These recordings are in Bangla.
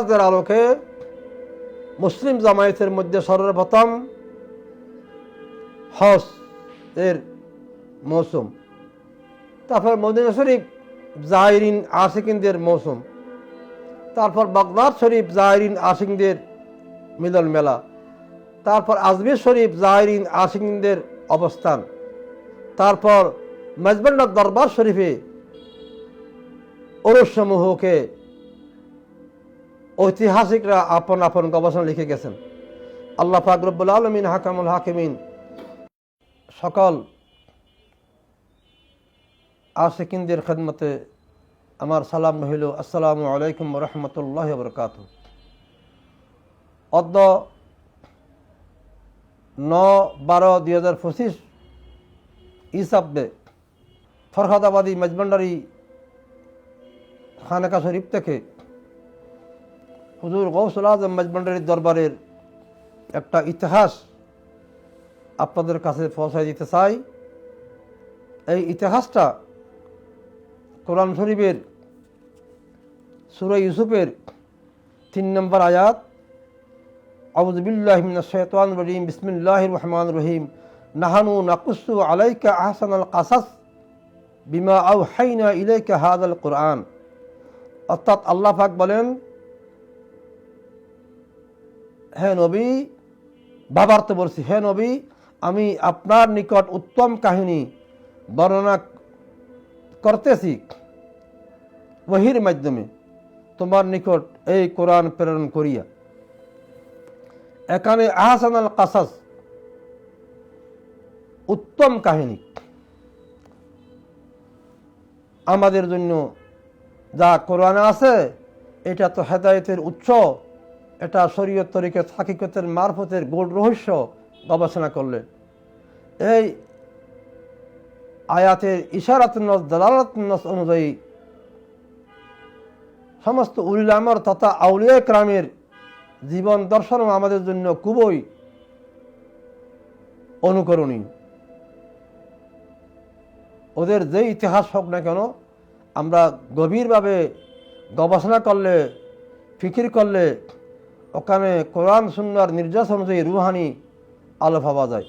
ইতিহাসের আলোকে মুসলিম জামায়াতের মধ্যে সর্বপ্রথম হজ এর মৌসুম, তারপর মদিনা শরীফ জাহিরিন আশিকিনদের মৌসুম, তারপর বাগদাদ শরীফ জাহিরিন আশিকিনদের মিলন মেলা, তারপর আজমির শরীফ জাহিরিন আশিকিনদের অবস্থান, তারপর মেজবান্ডার দরবার শরীফে ওরসসমূহকে ঐতিহাসিকরা আপন আপন গবেষণা লিখে গেছেন। আল্লাহ পাক রব্বুল আলামিন হাকামুল হাকিমিন সকল আশিকিনদের খেদমতে আমার সালাম রহিল। আসসালামু আলাইকুম ওয়া রাহমাতুল্লাহি ওয়া বারাকাতুহু। অদ্য 9/12/2025 ইসাব্দে ফরহাদাবাদী মেজবান্ডারি খানেকা শরীফ থেকে হুজুর গৌসুল আজম মেজবান্ডারির দরবারের একটা ইতিহাস আপনাদের কাছে পৌঁছায় দিতে চাই। এই ইতিহাসটা কোরআন শরীফের সূরা ইউসুফের 3 নম্বর আয়াত, আউযু বিল্লাহি মিনাশ শাইতানির রাজিম, বিসমিল্লাহির রহমানির রহিম, নাহানু নাকুসু আলাইকা আহসানাল কাসাস বিমা আওহাইনা ইলাইকা হাযাল কুরআন। অর্থাৎ আল্লাহ পাক বলেন, হে নবী, বাবার্থ বলছি, হে নবী, আমি আপনার নিকট উত্তম কাহিনী বর্ণনা করতেছি ওহীর মাধ্যমে তোমার নিকট এই কোরআন প্রেরণ করিয়া। এখানে আহসানাল কাসাস উত্তম কাহিনী আমাদের জন্য যা কোরআনে আছে এটা তো হেদায়েতের উৎস, এটা শরীয়ত তরিকত হাকিকতের মারফতের গোল রহস্য গবেষণা করলে এই আয়াতের ইশারাতুন নাস দালালাতুন নাস অনুযায়ী সমস্ত উলিল আমর তথা আউলিয়া কেরামের জীবন দর্শন আমাদের জন্য খুবই অনুকরণীয়। ওদের যে ইতিহাস হোক না কেন, আমরা গভীরভাবে গবেষণা করলে, ফিকির করলে ওখানে কোরআন সুন্নাহর নির্দেশ অনুযায়ী রুহানি আলো পাওয়া যায়।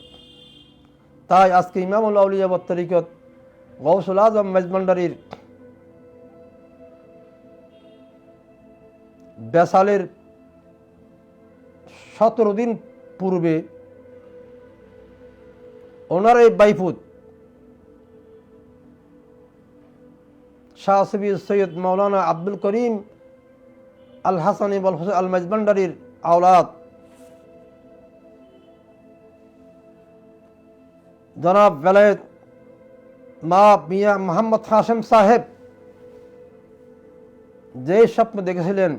তাই আজকে ইমামুল আউলিয়া ওয়াত তরিকত গৌসুল আজম মেজবান্ডারির বেসালের 17 দিন পূর্বে ওনার এই বাইফুত শাহ সফি সৈয়দ মৌলানা আব্দুল করিম আল হাসানি ওয়াল হুসাইন আল মেজবান্ডারির আওলাদ জনাব বেলায়েত মা মিয়া মোহাম্মদ হাশেম সাহেব যে স্বপ্ন দেখেছিলেন,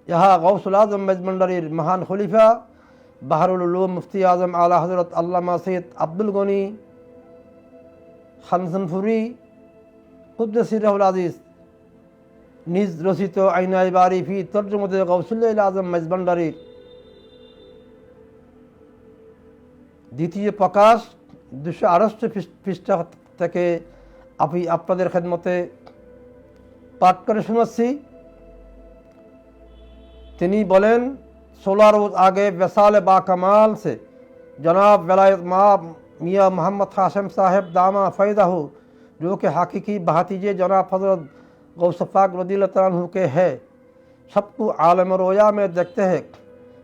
ইহা গৌসুল আজম মেজবান্ডারির মহান খলিফা বাহরুল উলুম মুফতি আজম আলা হযরত আল্লামা সৈয়দ আব্দুল গনি খানসনফুরি কুদ্দুসির রহুল আজিজ নিজ রচিত আইনাই বারি ফি তরজুমতে গৌসুল আজম মেজবান্ডারির দ্বিতীয় প্রকাশ 268 পৃষ্ঠা থেকে আমি আপনাদের খেদমতে পাঠ করে শোনাচ্ছি। তিনি বলেন, 16 रोज आगे वसाल बाकमाल से जनाब वलायत माँ मियाँ मोहम्मद हाशिम साहब दामा फ़ैदा हो, जो कि हकीकी बहातीजे जनाब हज़रत गौस पाक रज़ियल्लाहु तआला अन्हु के है, सबको आलम रोया में देखते हैं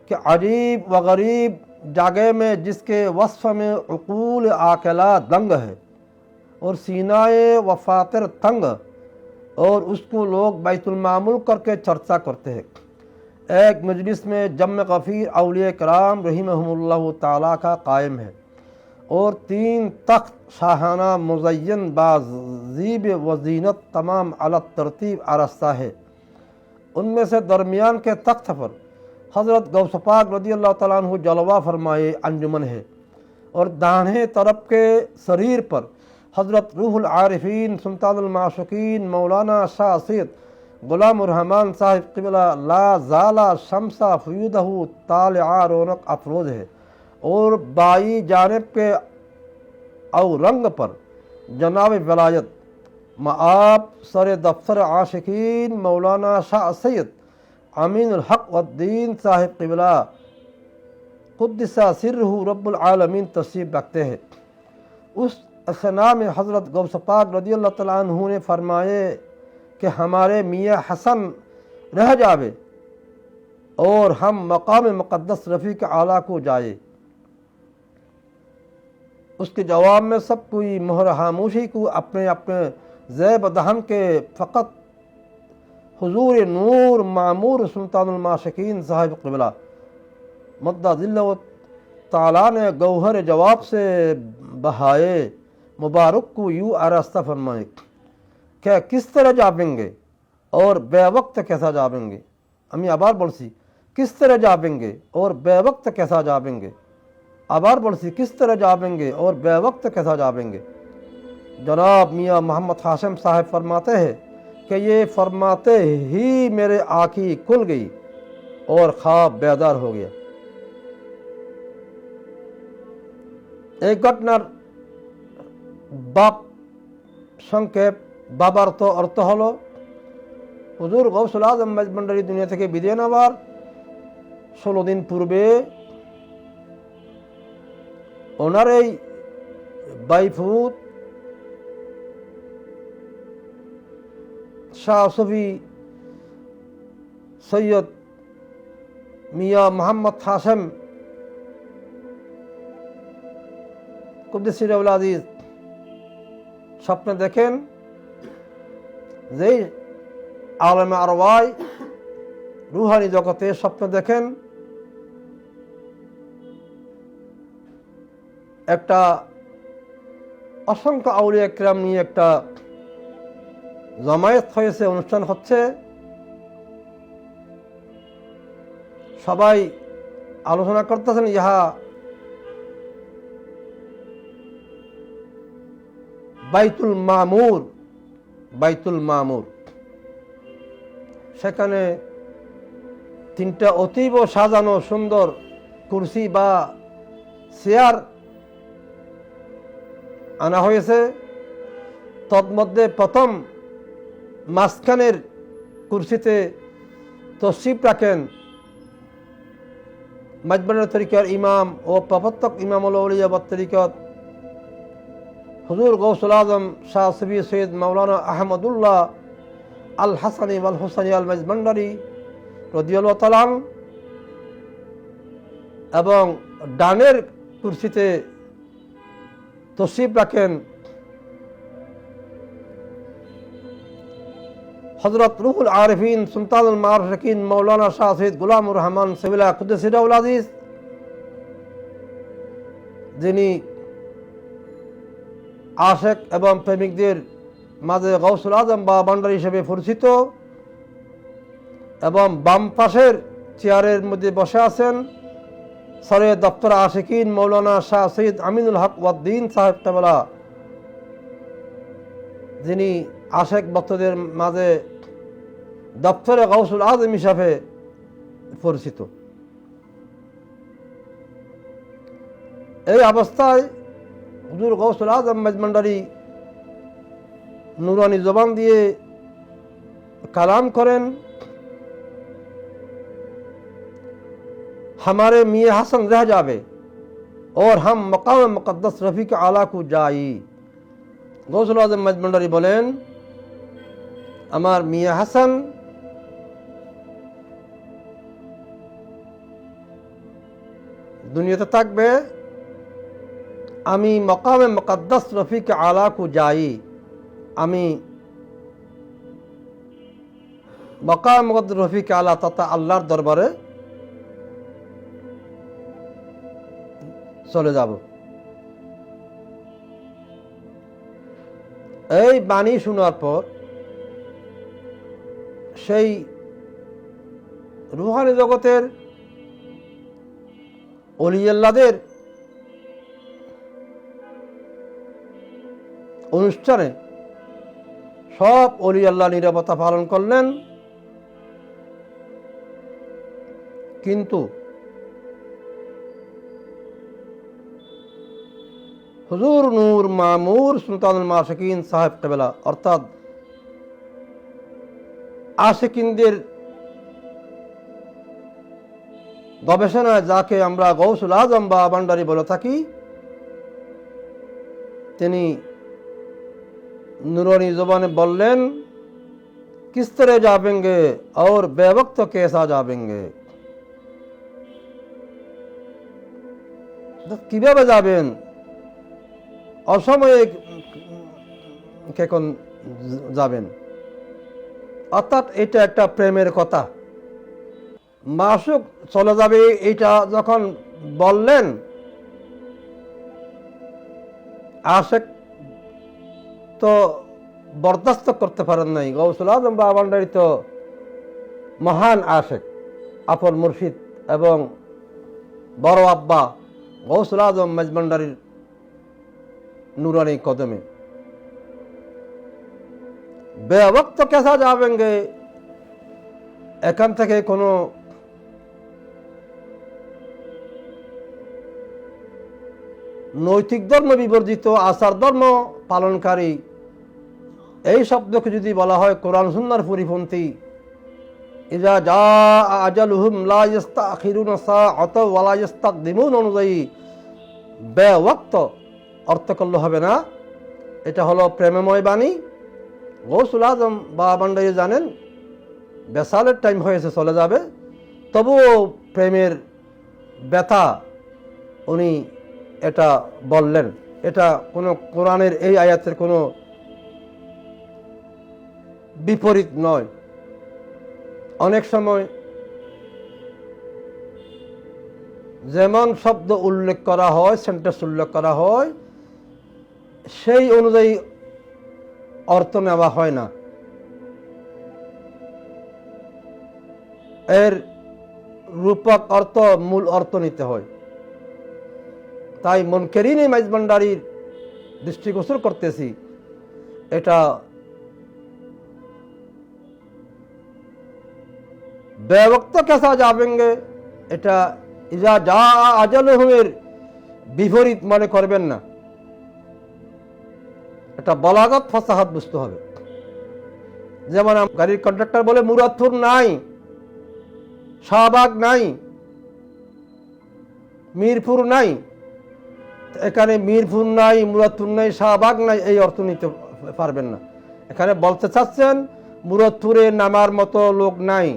कि अजीब व गरीब जागे में जिसके वस्फ़ में उक़ूल आक़िला दंग है और सीनाए वफ़ातिर तंग, और उसको लोग बैतुल मामूल करके चर्चा करते हैं। एक मजलिस में जम गफ़ीर औलिया कराम रहिमहुमुल्लाह ताला का कायम है और 3 तख्त शाहाना मुज़य्यन बाज़ीब वज़ीनत तमाम अला तरतीब आरस्ता है। उनमें से दरमियान के तख्त पर हज़रत गौस पाक रज़ियल्लाहु तआला अन्हु जलवा फरमाए अंजुमन है और दाहिने तरफ के शरीर पर हज़रत रूहुल आरिफीन सुल्तानुल माशूकीन मौलाना शाह सैयद गुलाम रहमान साहिब क़िबला ला ज़ाला शम्सा फ़यूदहु तालिआ रौनक अफरोज़ है, और बाई जानिब के औ रंग पर जनाब वलायत माआब सर दफ्तर आशिकीन मौलाना शाह सैयद আমিনুল হক উদ্দিন साहिब क़िबला क़ुद्दिसा सिर्रुहु रब्बुल आलमीन तशरीफ़ रखते हैं। उस असना में हज़रत गौस पाक रज़ियल्लाहु तआला अन्हु ने फरमाए कि हमारे मियाँ हसन रह जावे और हम मकाम मुक़द्दस रफ़ीक़ आला को जाए। उसके जवाब में सब कोई मोहर खामोशी को अपने अपने ज़ैब दहन के फ़कत हुज़ूर नूर मामूर सुल्तानुल माशिकीन साहिब क़िबला मद्दज़िल्लहु ताला ने गौहर जवाब से बहाए मुबारक को यूँ आरास्ता फरमाए क्या किस तरह जावेंगे और बेवक्त कैसा जावेंगे। আমি আবার বলছি किस तरह जावेंगे और बेवक्त कैसा जावेंगे। आबार बलसी किस तरह जावेंगे और बेवक्त कैसा जावेंगे। जनाब मियाँ मोहम्मद हाशिम साहब फरमाते हैं कि ये फरमाते ही मेरे आँखें खुल गई और ख्वाब बेदार हो गया। एक घटनार बाप संक्षेप बाबार तो अर्थ हलो हुजूर गौसुल आजम मजमंडरी दुनिया থেকে বিদায় নেওয়ার 16 দিন পূর্বে ওনার এই বাইফুত শাহ সুফি সৈয়দ মিয়াঁ মোহাম্মদ হাশেম কুদ্দুস রুহুল আজিজ স্বপ্নে দেখেন যেই আলেমে আরওয়াহ রুহানি জগতে স্বপ্নে দেখেন একটা অসংখ্য আউলিয়া কিরাম নিয়ে একটা জমায়েত হয়েছে, অনুষ্ঠান হচ্ছে, সবাই আলোচনা করতেছেন ইহা বাইতুল মামুর। সেখানে তিনটা অতীব সাজানো সুন্দর কুরসি বা চেয়ার আনা হয়েছে। তন্মধ্যে প্রথম মাঝখানের কুরসিতে তশরিফ রাখেন মাজবানের তরিকার ইমাম ও প্রবর্তক ইমামুল আউলিয়া ওয়াত তরিকত হুজুর গৌসুল আজম শাহ সুফি সৈয়দ মাওলানা আহমদুল্লাহ আল হাসানি ওয়াল হুসাইনি আল মাজবান্ডারি রাদিয়াল্লাহু তাআলা আনহু, এবং ডানের কুরসিতে তশরিফ রাখেন হযরত রুহুল আরিফিন সুলতানুল মাশরিকিন মাওলানা শাহ সৈয়দ গোলামুর রহমান সিবিলা কুদ্দুস রুহুল আজিজ, যিনি আশেক এবং প্রেমিকদের মাঝে গৌসুল আজম বা ভান্ডারী হিসেবে পরিচিত, এবং বাম পাশের চেয়ারের মধ্যে বসে আছেন সরে দপ্তর আশিকিন মৌলানা শাহ সৈয়দ আমিনুল হক উদ্দিন সাহেব क़िबला, যিনি আশেক ভক্তদের মাঝে দপ্তরে গৌসুল আজম হিসাবে পরিচিত। এই অবস্থায় হুজুর গৌসুল আজম মাজমান্ডারি নুরানি জবান দিয়ে কালাম করেন, हमारे मियाँ हसन रह जावे और हम मकाम मुक़द्दस रफ़ीक़ आला को जाई। गौसुल आज़म মাজমান্ডারি বলেন আমার মিয়াঁ হাসান দুনিয়াতে থাকবে, আমি মকামে মুक़দ্দস রফিক আলা কো যাই, আমি মকাম মুक़দ্দস রফিক আলা তথা আল্লাহর দরবারে চলে যাব। এই বাণী শোনার পর সেই রুহানি জগতের ওলিয়াল্লাহদের অনুষ্ঠানে সব ওলিয়াল্লাহ নীরবতা পালন করলেন, কিন্তু হুজুর নূর মামুর সুলতানুল মাশিকিন সাহেব क़िबला অর্থাৎ আশিকিনদের গবেষণায় যাকে আমরা গৌসুল আজম বা ভান্ডারী বলে থাকি, তিনি নুরানি জবানে বললেন, কিস তরে যাবেঙ্গে और बेवक्त कैसा जाबेंगे, কিভাবে যাবেন, অসময়ে কেন যাবেন। অর্থাৎ এটা একটা প্রেমের কথা। মাসুক চলে যাবে এটা যখন বললেন, আশেক তো বরদাস্ত করতে পারেন নাই। গৌসুল আজম বা ভান্ডারী তো মহান আশেক, আপন মুর্শিদ এবং বড় আব্বা গৌসুল আজম ভান্ডারীর নুরানি কদমে। বেওয়াক্ত কেসা যাবেঙ্গে, এখান থেকে কোনো নৈতিক ধর্ম বিবর্জিত আচার ধর্ম পালনকারী এই শব্দকে যদি বলা হয় কোরআন সুন্নাহর পরিপন্থী, ইজা জা আজালুহুম লা ইস্তাখিরুনা সাআতা ওয়া লা ইস্তাকদিমুন অনুযায়ী বেওয়াক্ত অর্থ করলে হবে না। এটা হলো প্রেমময় বাণী। গৌসুল আজম বা ভান্ডারী জানেন বেসালের টাইম হয়েছে, চলে যাবে, তবুও প্রেমের ব্যথা উনি এটা বললেন। এটা কোনো কোরআনের এই আয়াতের কোনো বিপরীত নয়। অনেক সময় যেমন শব্দ উল্লেখ করা হয়, সেন্টেন্স উল্লেখ করা হয়, সেই অনুযায়ী অর্থ নেওয়া হয় না, এর রূপক অর্থ, মূল অর্থ নিতে হয়। তাই মুনকেরিনে মাইজ ভান্ডারীর দৃষ্টিগোচর করতেছি, এটা বেওয়াক্ত কেসা যাবেঙ্গে, এটা ইজা জা আজালুহুমের বিপরীত মনে করবেন না। এটা বলাগত ফাসাহাত বুঝতে হবে। যেমন গাড়ির কন্ট্রাক্টর বলে মুরাদপুর নাই, শাহবাগ নাই, মিরপুর নাই, এখানে মিরপুর নাই, মুরাদপুর নাই, শাহবাগ নাই, এই অর্থ নিতে পারবেন না। এখানে বলতে চাচ্ছেন মুরাদপুরে নামার মতো লোক নাই,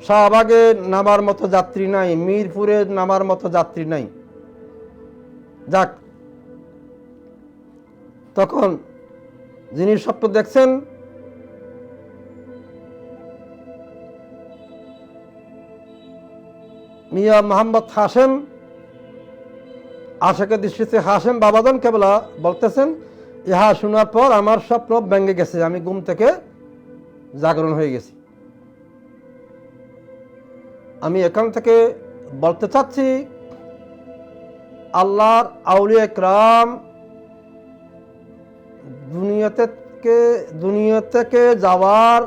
শাহবাগে নামার মতো যাত্রী নাই, মিরপুরে নামার মতো যাত্রী নাই। যাক, তখন যিনি স্বপ্ন দেখছেন মিয়া মোহাম্মদ হাশেম, আশেকের দৃষ্টিতে হাশেম বাবাজান কেবলা বলতেছেন, ইহা শোনার পর আমার স্বপ্ন ভেঙে গেছে, আমি ঘুম থেকে জাগরণ হয়ে গেছি। আমি এখান থেকে বলতে চাচ্ছি, আল্লাহর আউলিয়া ইকরাম দুনিয়া থেকে যাওয়ার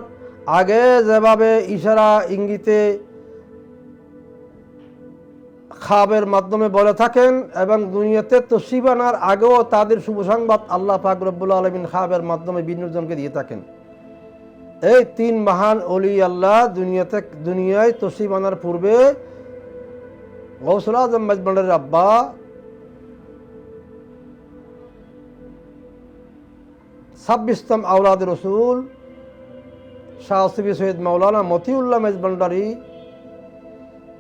আগে যেভাবে ইশারা ইঙ্গিতে খাবের মাধ্যমে বলে থাকেন, এবং দুনিয়াতে তশরিফ আনার আগেও তাদের শুভ সংবাদ আল্লাহ পাক রব্বুল আলামিন খাবের মাধ্যমে বিভিন্ন জনকে দিয়ে থাকেন। এই তিন মহান ওলি আল্লাহ দুনিয়ায় তশরিফ আনার পূর্বে গৌসুল আজম ভান্ডারীর আব্বা ছাব্বিশতম আওলাদ রসুল শাহ সুফি সৈয়দ মাওলানা মতিউল্লাহ মেজ ভান্ডারী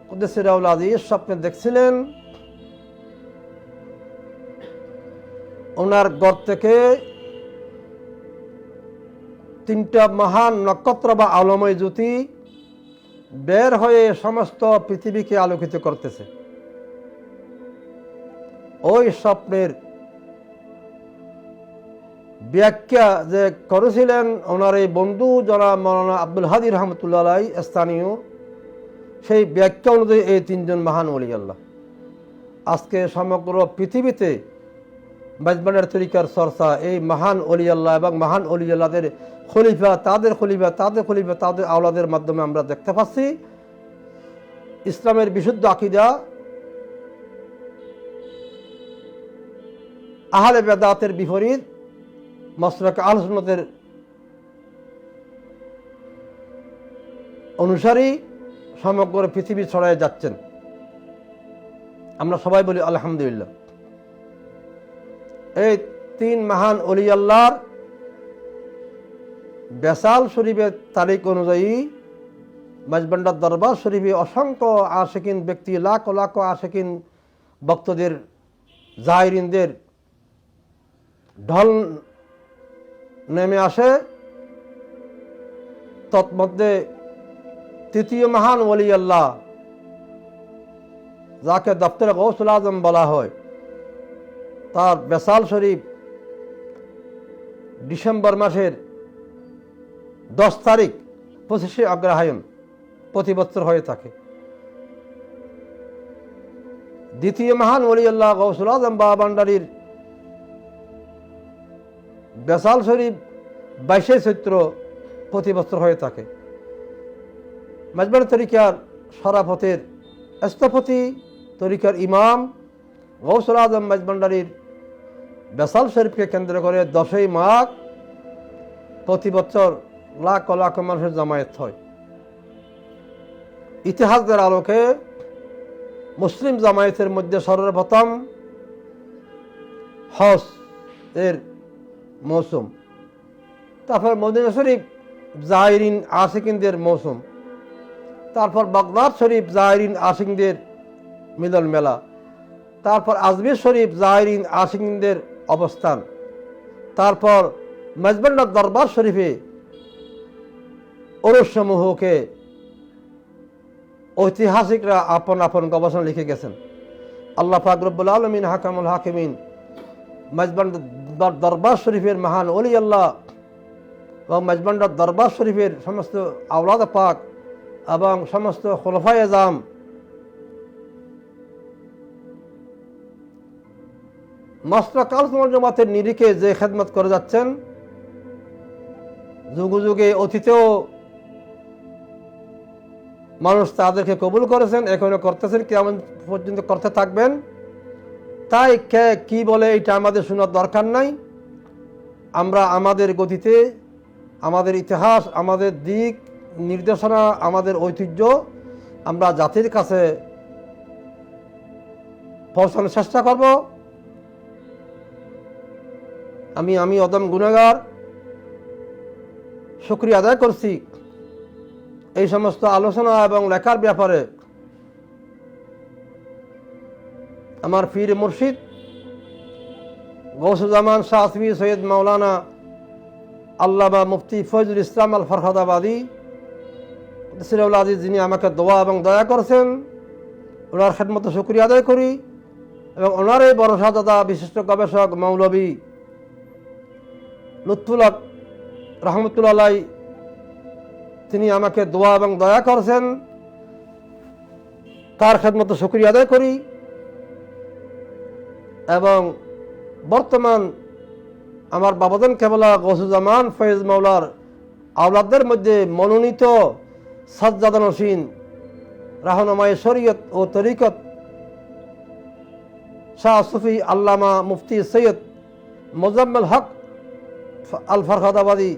কুদ্দুসির আউলাদিস স্বপ্নে দেখছিলেন ওনার ঘর থেকে তিনটা মহান নক্ষত্র বা আলোময় জ্যোতি বের হয়ে সমস্ত পৃথিবীকে আলোকিত করতেছে। ওই স্বপ্নের ব্যাখ্যা যে করেছিলেন ওনার এই বন্ধু জনাব মাওলানা আব্দুল হাদী রহমতুল্লাহ আলাইহি স্থানীয়, সেই ব্যাখ্যা অনুযায়ী এই তিনজন মহান ওলি আল্লাহ আজকে সমগ্র পৃথিবীতে মেজবানের তরিকার চর্চা, এই মহান ওলি আল্লাহ এবং মহান ওলি আল্লাহদের খলিফা, তাদের আওলাদের মাধ্যমে আমরা দেখতে পাচ্ছি। ইসলামের বিশুদ্ধ আকীদা, আহলে বেদাতের বিপরীত মাসলাক আহলে সুন্নাতের অনুসারী সমগ্র পৃথিবী ছড়ায় যাচ্ছেন। আমরা সবাই বলি আলহামদুলিল্লাহ। এই 3 মহান ওলি আল্লাহর বেসাল শরীফের তারিখ অনুযায়ী মাঝবান্ডার দরবার শরীফে অসংখ্য আশিকিন ব্যক্তি, লাখ লাখ আশিকিন ভক্তদের, জাহিরিনদের ঢল নেমে আসে। তৎমধ্যে 3য় মহান ওলি আল্লাহ, যাকে দপ্তরে গৌসুল আজম বলা হয়, তার বেসাল শরীফ ডিসেম্বর মাসের 10 তারিখ 25শে অগ্রহায়ণ প্রতি বছর হয়ে থাকে। 2য় মহান ওলি আল্লাহ গৌসুল আজম বাবা ভান্ডারীর বেসাল শরীফ 22শে চৈত্র প্রতি বছর হয়ে থাকে। মাঝবান্ডার তরিকার সরাফতের স্থপতি, তরিকার ইমাম গৌসুল আজম মাঝবান্ডারীর বেসাল শরীফকে কেন্দ্র করে 10ই মাঘ প্রতি বছর লাখ লাখ মানুষের জামায়াত হয়। ইতিহাসের আলোকে মুসলিম জামায়াতের মধ্যে সর্বপ্রথম হজ এর মৌসুম, তারপর মদিনা শরীফ জাহিরিন আশিকিনদের মৌসুম, তারপর বাগদাদ শরীফ জাহিরিন আশিকিনদের মিলন মেলা, তারপর আজমির শরীফ জাহিরিন আশিকিনদের অবস্থান, তারপর মাঝবান্ডার দরবার শরীফে ওরস সমূহকে ঐতিহাসিকরা আপন আপন গবেষণা লিখে গেছেন। আল্লাহ পাক রব্বুল আলামিন হাকামুল হাকিমিন মাঝবান্ডার দরবার শরীফের মহান ওলি আল্লাহ এবং মাঝবান্ডার দরবার শরীফের সমস্ত আওলাদ পাক এবং সমস্ত খুলাফায়ে আযম মাসলাক আহলে সুন্নাত ওয়াল জামাতের নিরিখে যে খেদমত করে যাচ্ছেন, যুগে যুগে অতীতেও মানুষ তাদেরকে কবুল করেছেন, এখনো করতেছেন, কিয়ামত পর্যন্ত করতে থাকবেন। তাই কে কি বলে এটা আমাদের শোনার দরকার নাই। আমরা আমাদের গতিতে, আমাদের ইতিহাস, আমাদের দিক নির্দেশনা, আমাদের ঐতিহ্য আমরা জাতির কাছে পৌঁছানোর চেষ্টা করব। আমি অদম গুনাহগার, শুকরিয়া আদায় করছি এই সমস্ত আলোচনা এবং লেখার ব্যাপারে আমার পীর মুর্শিদ গৌসুজ্জামান শাহ আসফি সৈয়দ মাওলানা আল্লামা মুফতি ফয়জুল ইসলাম আল ফরহাদাবাদী সিরাউল আজিজ, যিনি আমাকে দোয়া এবং দয়া করেছেন, ওনার খেদমতে শুকরিয়া আদায় করি। এবং ওনার এই বড় শাহজাদা বিশিষ্ট গবেষক মৌলবী লুৎফুল হক রহমতুল্লাহ আলাই, তিনি আমাকে দোয়া এবং দয়া করেছেন, তার খেদমতে শুকরিয়া আদায় করি। এবং বর্তমান আমার বাবাজান কেবলা গৌসুজ্জামান ফয়েজ মাওলার আওলাদদের মধ্যে মনোনীত সাজ্জাদা নশীন রাহনুমায়ে শরীয়ত ও তরিকত শাহ সুফি আল্লামা মুফতি সৈয়দ মোজাম্মেল হক আল ফরহাদাবাদী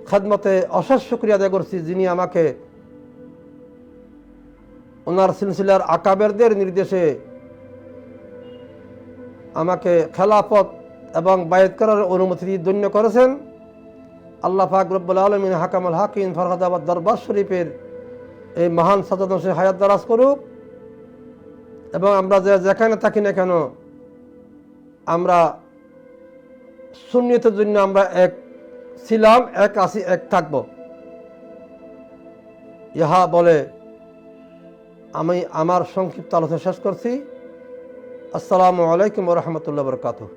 খেদমতে অশেষ শুকরিয়া আদায় করছি, যিনি আমাকে ওনার সিলসিলার আকাবেরদের নির্দেশে আমাকে খেলাফত এবং বায়াত করার অনুমতি দিয়ে ধন্য করেছেন। আল্লাহ পাক রব্বুল আলামিন হাকামুল হাকিম ফরহাদাবাদ দরবার শরীফের এই মহান সাজ্জাদা নশীন হায়াত দারাজ করুক। এবং আমরা যেখানে থাকি না কেন, আমরা সুন্নিয়তের জন্য আমরা এক ছিলাম, এক আছি, এক থাকব, ইহা বলে আমি আমার সংক্ষিপ্ত আলোচনা শেষ করছি। আসসালামু আলাইকুম ওয়া রাহমাতুল্লাহি ওয়া বারাকাতুহু।